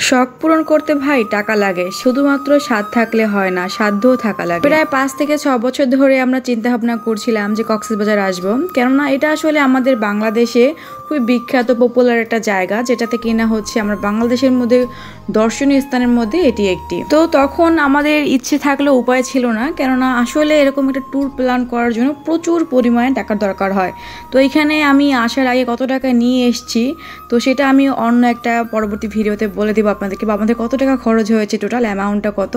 শখ পূরণ করতে ভাই টাকা লাগে, শুধুমাত্র স্বাদ থাকলে হয় না, সাধ্যও থাকা লাগে। প্রায় 5 থেকে 6 বছর ধরে আমরা চিন্তা ভাবনা করছিলাম যে কক্সবাজার আসবো, কেননা এটা আসলে আমাদের বাংলাদেশে খুবই বিখ্যাত পপুলার একটা জায়গা, যেটাতে কিনা হচ্ছে আমরা বাংলাদেশের মধ্যে দর্শনীয় স্থানের মধ্যে এটি একটি। তো তখন আমাদের ইচ্ছে থাকলেও উপায় ছিল না, কেননা আসলে এরকম একটা ট্যুর প্ল্যান করার জন্য প্রচুর পরিমাণে টাকার দরকার হয়। তো এখানে আমি আসার আগে কত টাকা নিয়ে এসেছি তো সেটা আমি অন্য একটা পরবর্তী ভিডিওতে বলে দেবো আপনাদেরকে, বা আমাদের কত টাকা খরচ হয়েছে, টোটাল অ্যামাউন্টটা কত,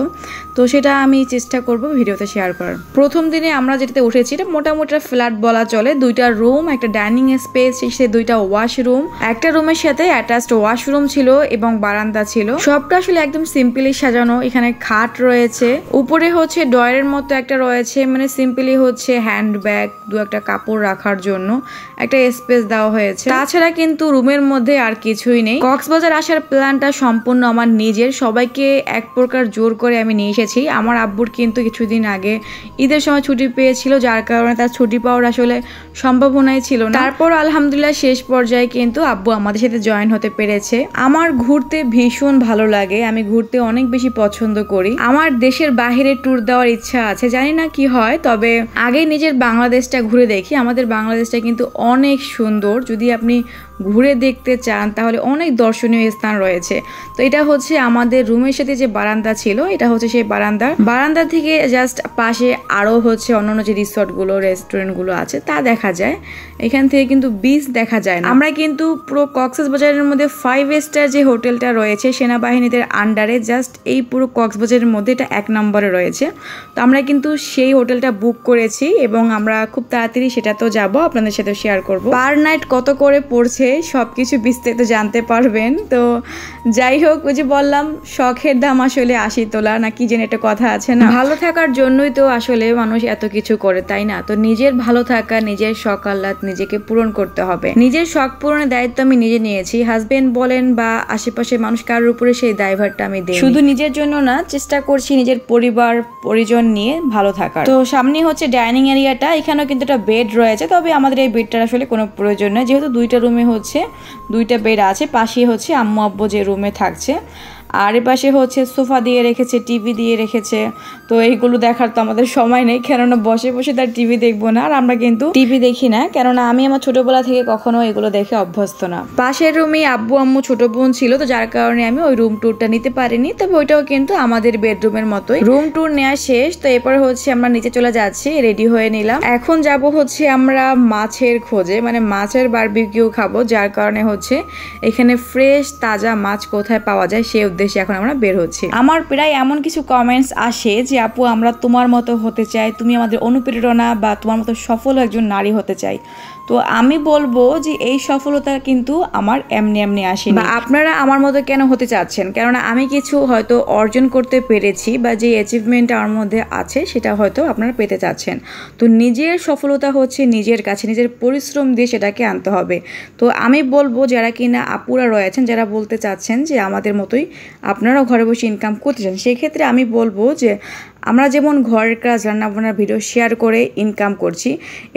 তো সেটা আমি চেষ্টা করব ভিডিওতে শেয়ার করার। প্রথম দিনে আমরা যেটাতে উঠেছি এটা মোটামুটি ফ্ল্যাট বলা চলে, 2টা রুম, একটা ডাইনিং স্পেস, সে 2টা ওয়াশরুম, একটা রুমের সাথে অ্যাটাচড ওয়াশরুম ছিল এবং বারান্দা ছিল। সবটা আসলে একদম সিম্পলি সাজানো। এখানে খাট রয়েছে, উপরে হচ্ছে ডয়ারের মতো একটা রয়েছে, মানে সিম্পলি হচ্ছে হ্যান্ড ব্যাগ, একটা কাপড় রাখার জন্য একটা স্পেস দেওয়া হয়েছে। তাছাড়া কিন্তু রুমের মধ্যে আর কিছুই নেই। কক্সবাজার আসার প্ল্যানটা সম্পূর্ণ আমার নিজের, সবাইকে এক প্রকার জোর করে আমি নিয়ে এসেছি। আমার আব্বুর কিন্তু কিছুদিন আগে ঈদের সময় ছুটি পেয়েছিল, যার কারণে তার ছুটি পাওয়ার আসলে সম্ভাবনাই ছিল না। তারপর আলহামদুলিল্লাহ শেষ পর্যায়ে কিন্তু আব্বু আমাদের সাথে জয়েন হতে পেরেছে। আমার ঘুরতে ভীষণ ভালো লাগে, আমি ঘুরতে অনেক বেশি পছন্দ করি। আমার দেশের বাইরে ট্যুর দেওয়ার ইচ্ছা আছে, জানি না কি হয়, তবে আগে নিজের বাংলাদেশটা ঘুরে দেখি। আমাদের বাংলাদেশটা কিন্তু অনেক সুন্দর, যদি আপনি ঘুরে দেখতে চান তাহলে অনেক দর্শনীয় স্থান রয়েছে। তো এটা হচ্ছে আমাদের রুমের সাথে যে বারান্দা ছিল, এটা হচ্ছে সেই বারান্দা থেকে জাস্ট পাশে আরো হচ্ছে অন্যান্য যে রিসর্টগুলো, রেস্টুরেন্টগুলো আছে তা দেখা যায়। এখান থেকে কিন্তু বিচ দেখা যায় না। আমরা কিন্তু পুরো কক্সবাজারের মধ্যে 5 স্টার যে হোটেলটা রয়েছে সেনাবাহিনীদের আন্ডারে, জাস্ট এই পুরো কক্সবাজারের মধ্যে এটা 1 নম্বরে রয়েছে। তো আমরা কিন্তু সেই হোটেলটা বুক করেছি এবং আমরা খুব তাড়াতাড়ি সেটা তো যাবো, আপনাদের সাথে শেয়ার করব। পার নাইট কত করে পড়ছে সবকিছু বিস্তারিত জানতে পারবেন। তো যাই হোক, ওই যে বললাম শখের দাম আসলে 80 তোলা না কি যেন একটা কথা আছে না, ভালো থাকার জন্যই তো আসলে মানুষ এত কিছু করে, তাই না? তো নিজের ভালো থাকা, নিজের শখ আহ্লাদ নিজেকে পূরণ করতে হবে। নিজের শখ পূরণের দায়িত্ব আমি নিজে নিয়েছি। হাজবেন্ড বলেন বা আশেপাশে মানুষ কারোর উপরে সেই দায়ভারটা আমি দিই। শুধু নিজের জন্য না, চেষ্টা করছি নিজের পরিবার পরিজন নিয়ে ভালো থাকার। তো সামনে হচ্ছে ডাইনিং এরিয়াটা, এখানেও কিন্তু একটা বেড রয়েছে, তবে আমাদের এই বেডটার আসলে কোনো প্রয়োজন নেই, যেহেতু 2টা রুমে হচ্ছে 2টা বেড আছে। পাশে হচ্ছে আম্মু আব্বু যে রুমে থাকছে, আর এ পাশে হচ্ছে সোফা দিয়ে রেখেছে, টিভি দিয়ে রেখেছে। তো এইগুলো দেখার তো আমাদের সময় নেই, কেননা বসে বসে তার টিভি দেখবো না, আর আমরা কিন্তু টিভি দেখি না, কেননা আমি আমার ছোটবেলা থেকে কখনো এগুলো দেখে অভ্যস্ত না। পাশের রুমে আব্বু আম্মু ছোট বোন ছিল, তো যার কারণে আমি ওই রুম ট্যুরটা নিতে পারিনি, তবে ওইটাও কিন্তু আমাদের বেডরুমের মতোই। রুম ট্যুর নেওয়া শেষ, তো এরপর হচ্ছে আমরা নিচে চলে যাচ্ছি, রেডি হয়ে নিলাম। এখন যাব হচ্ছে আমরা মাছের খোঁজে, মানে মাছের বারবিকিউ খাবো, যার কারণে হচ্ছে এখানে ফ্রেশ তাজা মাছ কোথায় পাওয়া যায় সেই উদ্দেশ্যে এখন আমরা বের হচ্ছি। আমার প্রায় এমন কিছু কমেন্টস আসে যে আপু আমরা তোমার মতো হতে চাই, তুমি আমাদের অনুপ্রেরণা, বা তোমার মতো সফল একজন নারী হতে চাই। তো আমি বলবো যে এই সফলতা কিন্তু আমার এমনি এমনি আসেনি, বা আপনারা আমার মতো কেন হতে চাচ্ছেন, কেননা আমি কিছু হয়তো অর্জন করতে পেরেছি, বা যে অ্যাচিভমেন্ট আমার মধ্যে আছে সেটা হয়তো আপনারা পেতে চাচ্ছেন। তো নিজের সফলতা হচ্ছে নিজের কাছে, নিজের পরিশ্রম দিয়ে সেটাকে আনতে হবে। তো আমি বলবো যারা কিনা আপুরা রয়েছেন, যারা বলতে চাচ্ছেন যে আমাদের মতোই আপনারাও ঘরে বসে ইনকাম করতে চান, সেক্ষেত্রে আমি বলবো যে আমরা যেমন ঘরের কাজ, রান্নাবান্নার ভিডিও শেয়ার করে ইনকাম করছি,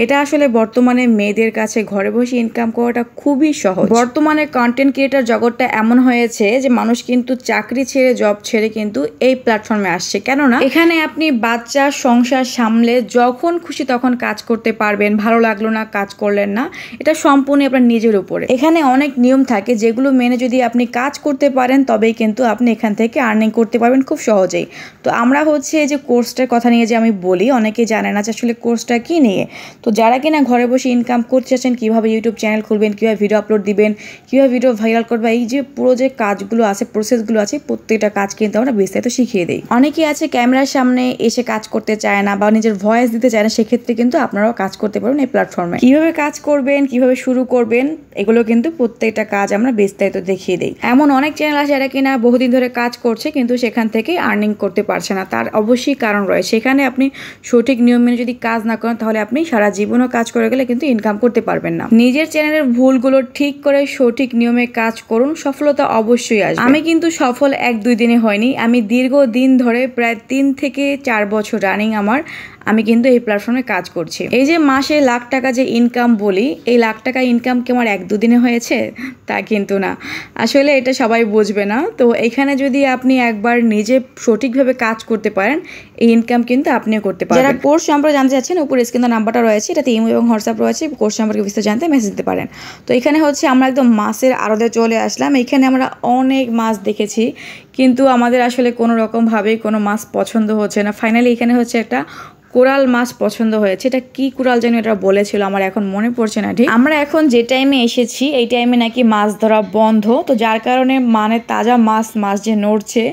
এটা আসলে বর্তমানে মেয়েদের কাছে ঘরে বসে ইনকাম করাটা খুবই সহজ। বর্তমানে কন্টেন্ট ক্রিয়েটর জগৎটা এমন হয়েছে যে মানুষ কিন্তু চাকরি ছেড়ে, জব ছেড়ে কিন্তু এই প্ল্যাটফর্মে আসছে, কেননা এখানে আপনি বাচ্চা সংসার সামলে যখন খুশি তখন কাজ করতে পারবেন। ভালো লাগলো না, কাজ করলেন না, এটা সম্পূর্ণ আপনার নিজের উপরে। এখানে অনেক নিয়ম থাকে যেগুলো মেনে যদি আপনি কাজ করতে পারেন তবেই কিন্তু আপনি এখান থেকে আর্নিং করতে পারবেন খুব সহজেই। তো আমরা হচ্ছে যে কোর্সটার কথা নিয়ে যে আমি বলি, অনেকে জানে না যে আসলে কোর্সটা কি নিয়ে। তো যারা কিনা ঘরে বসে ইনকাম করতে চাচ্ছেন, কীভাবে ইউটিউব চ্যানেল খুলবেন, কীভাবে ভিডিও আপলোড দিবেন, কীভাবে ভিডিও ভাইরাল করবে, এই যে পুরো যে কাজগুলো আছে, প্রসেসগুলো আছে, প্রত্যেকটা কাজ কিন্তু আমরা বিস্তারিত শিখিয়ে দিই। অনেকে আছে ক্যামেরার সামনে এসে কাজ করতে চায় না, বা নিজের ভয়েস দিতে চায় না, সেক্ষেত্রে কিন্তু আপনারাও কাজ করতে পারবেন এই প্ল্যাটফর্মে। কীভাবে কাজ করবেন, কীভাবে শুরু করবেন, এগুলো কিন্তু প্রত্যেকটা কাজ আমরা বিস্তারিত দেখিয়ে দিই। এমন অনেক চ্যানেল আছে যারা কিনা বহুদিন ধরে কাজ করছে কিন্তু সেখান থেকে আর্নিং করতে পারছে না, তার অবশ্যই কারণ রয়েছে। সেখানে আপনি সঠিক নিয়ম মেনে যদি কাজ না করেন তাহলে আপনি সারা জীবনও কাজ করে গেলে কিন্তু ইনকাম করতে পারবেন না। নিজের চ্যানেলের ভুলগুলো ঠিক করে সঠিক নিয়মে কাজ করুন, সফলতা অবশ্যই আসবে। আমি কিন্তু সফল 1-2 দিনে হয়নি, আমি দীর্ঘদিন ধরে প্রায় 3 থেকে 4 বছর রানিং আমার আমি কিন্তু এই প্ল্যাটফর্মে কাজ করছি। এই যে মাসে লাখ টাকা যে ইনকাম বলি, এই লাখ টাকা ইনকাম কি আমার 1-2 দিনে হয়েছে? তা কিন্তু না, আসলে এটা সবাই বুঝবে না। তো এখানে যদি আপনি একবার নিজে সঠিকভাবে কাজ করতে পারেন, এই ইনকাম কিন্তু আপনিও করতে পারেন। যারা কোর্স সম্পর্কে জানতে চাচ্ছেন, উপরে স্ক্রিনে নাম্বারটা রয়েছে, এটাতে ইমো এবং হোয়াটসঅ্যাপ রয়েছে, কোর্স সম্পর্কে বিস্তারিত জানতে মেসেজ দিতে পারেন। তো এখানে হচ্ছে আমরা একদম মাছের আড়তে চলে আসলাম। এখানে আমরা অনেক মাছ দেখেছি, কিন্তু আমাদের আসলে কোনো রকমভাবেই কোনো মাছ পছন্দ হচ্ছে না। ফাইনালি এখানে হচ্ছে একটা কোরাল মাছ পছন্দ হয়েছে। এটা কি কোরাল যেন এটা বলেছিল, আমার এখন মনে পড়ছে না ঠিক। আমরা এখন যে টাইমে এসেছি এই টাইমে নাকি মাছ ধরা বন্ধ, তো যার কারণে মানে তাজা মাছ যে নড়ছে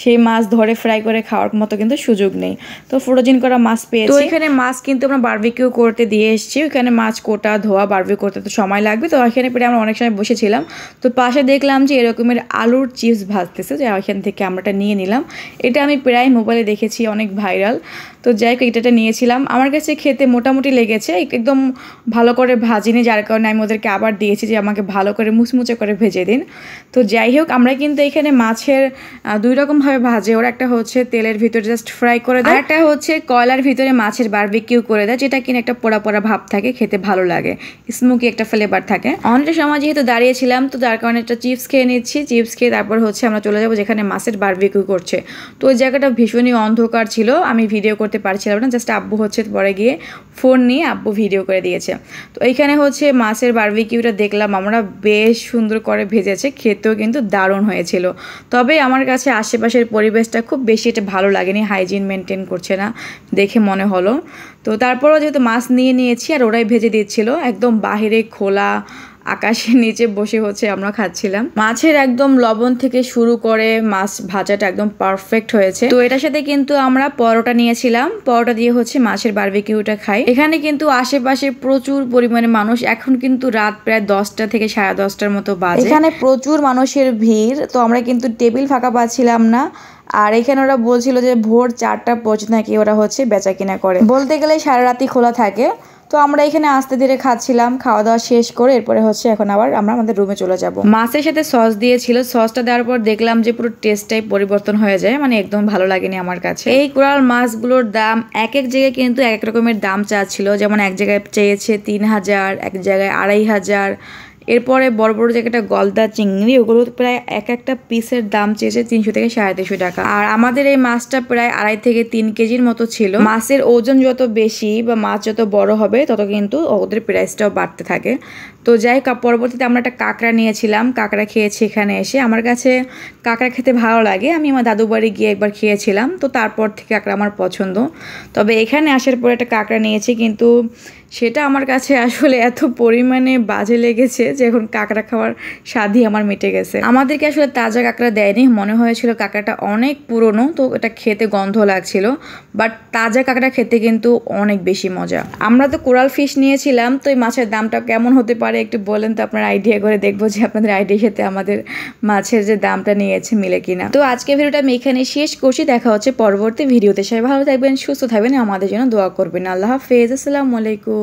সেই মাছ ধরে ফ্রাই করে খাওয়ার মতো কিন্তু সুযোগ নেই। তো ফ্রোজিন করা মাছ পেয়েছি। তো এখানে মাছ কিন্তু আমরা বারবিকিউ করতে দিয়ে এসেছি। ওইখানে মাছ কোটা ধোয়া বারবিকিউ করতে তো সময় লাগবে, তো এখানে পেরে আমরা অনেক সময় বসেছিলাম। তো পাশে দেখলাম যে এরকমের আলুর চিপস ভাজতেছে, যে এখান থেকে আমরা এটা নিয়ে নিলাম। এটা আমি প্রায় মোবাইলে দেখেছি, অনেক ভাইরাল। তো যাই হোক এটা নিয়েছিলাম। আমার কাছে খেতে মোটামুটি লেগেছে, একদম ভালো করে ভাজিনি, যার কারণে আমি ওদেরকে আবার দিয়েছি যে আমাকে ভালো করে মুচমুচে করে ভেজে দিন। তো যাই হোক আমরা কিন্তু এখানে মাছের 2 রকমভাবে ভাজে। ওরা একটা হচ্ছে তেলের ভিতরে জাস্ট ফ্রাই করে দেয়, একটা হচ্ছে কয়লার ভিতরে মাছের বারবিকিউ করে দেয়, যেটা কিনা একটা পোড়া পোড়া ভাব থাকে, খেতে ভালো লাগে, স্মোকি একটা ফ্লেভার থাকে। অনেকটা সময় যেহেতু দাঁড়িয়েছিলাম, তো যার কারণে একটা চিপস খেয়ে নিচ্ছি। চিপস খেয়ে তারপর হচ্ছে আমরা চলে যাবো যেখানে মাছের বারবিকিউ করছে। তো ওই জায়গাটা ভীষণই অন্ধকার ছিল, আমি ভিডিও করতে পারছিলাম না। জাস্ট আব্বু হচ্ছে পরে গিয়ে ফোন নিয়ে আব্বু ভিডিও করে দিয়েছে। তো এইখানে হচ্ছে মাছের বারবিকিউটা দেখলাম আমরা, বেশ সুন্দর করে ভেজেছে, খেতেও কিন্তু দারুণ হয়েছিল। তবে আমার কাছে আশেপাশের পরিবেশটা খুব বেশি এটা ভালো লাগেনি, হাইজিন মেনটেন করছে না দেখে মনে হলো। তো তারপরও যেহেতু মাছ নিয়েছি আর ওরাই ভেজে দিচ্ছিল, একদম বাহিরে খোলা আকাশের নিচে বসে হচ্ছে আমরা খাচ্ছিলাম। মাছের একদম লবণ থেকে শুরু করে মাছ ভাজাটা একদম পারফেক্ট হয়েছে। তো এটার সাথে কিন্তু আমরা পরোটা নিয়েছিলাম, পরোটা দিয়ে হচ্ছে মাছের বারবিকিউটা খাই। এখানে কিন্তু আশেপাশে প্রচুর পরিমাণে মানুষ, এখন কিন্তু রাত প্রায় 10টা থেকে 10:30টার মতো বাজে। এখানে প্রচুর মানুষের ভিড়, তো আমরা কিন্তু টেবিল ফাঁকা পাচ্ছিলাম না। আর এখানে ওরা বলছিল যে ভোর 4টা পর্যন্ত নাকি ওরা হচ্ছে বেচা কিনা করে, বলতে গেলে সারা রাতই খোলা থাকে। তো আমরা এখানে আস্তে ধীরে খাচ্ছিলাম, খাওয়া দাওয়া শেষ করে এরপরে হচ্ছে এখন আবার আমরা আমাদের রুমে চলে যাব। মাছের সাথে সস দিয়েছিল, সসটা দেওয়ার পর দেখলাম যে পুরো টেস্টটাই পরিবর্তন হয়ে যায়, মানে একদম ভালো লাগেনি আমার কাছে। এই কোরাল মাছগুলোর দাম এক এক জায়গায় কিন্তু এক এক রকমের দাম চাচ্ছিল, যেমন এক জায়গায় চেয়েছে 3000, এক জায়গায় 2500, এরপরে বড় বড় জায়গাটা গলদা চিংড়ি, ওগুলো প্রায় এক একটা পিসের দাম চেয়েছে 300 থেকে 350 টাকা। আর আমাদের এই মাছটা প্রায় 2.5 থেকে 3 কেজির মতো ছিল। মাছের ওজন যত বেশি বা মাছ যত বড় হবে তত কিন্তু ওদের প্রাইসটাও বাড়তে থাকে। তো যাই হোক পরবর্তীতে আমরা একটা কাঁকড়া নিয়েছিলাম, কাঁকড়া খেয়েছি এখানে এসে। আমার কাছে কাঁকড়া খেতে ভালো লাগে, আমি আমার দাদু বাড়ি গিয়ে একবার খেয়েছিলাম, তো তারপর থেকে কাঁকড়া আমার পছন্দ। তবে এখানে আসার পরে একটা কাঁকড়া নিয়েছি, কিন্তু সেটা আমার কাছে আসলে এত পরিমাণে বাজে লেগেছে যে এখন কাঁকড়া খাওয়ার স্বাদই আমার মিটে গেছে। আমাদেরকে আসলে তাজা কাঁকড়া দেয়নি, মনে হয়েছিল কাঁকড়াটা অনেক পুরনো, তো এটা খেতে গন্ধ লাগছিল। বাট তাজা কাঁকড়া খেতে কিন্তু অনেক বেশি মজা। আমরা তো কোরাল ফিশ নিয়েছিলাম, তো এই মাছের দামটা কেমন হতে পারে একটু বলেন তো, আপনার আইডিয়া করে দেখবো যে আপনাদের আইডিয়ার সাথে আমাদের মাছের যে দামটা নিয়েছে মিলে কিনা। তো আজকে ভিডিওটা আমি এখানে শেষ করছি, দেখা হচ্ছে পরবর্তী ভিডিওতে। সবাই ভালো থাকবেন, সুস্থ থাকবেন, আমাদের জন্য দোয়া করবেন। আল্লাহ হাফেজ, আসসালামু আলাইকুম।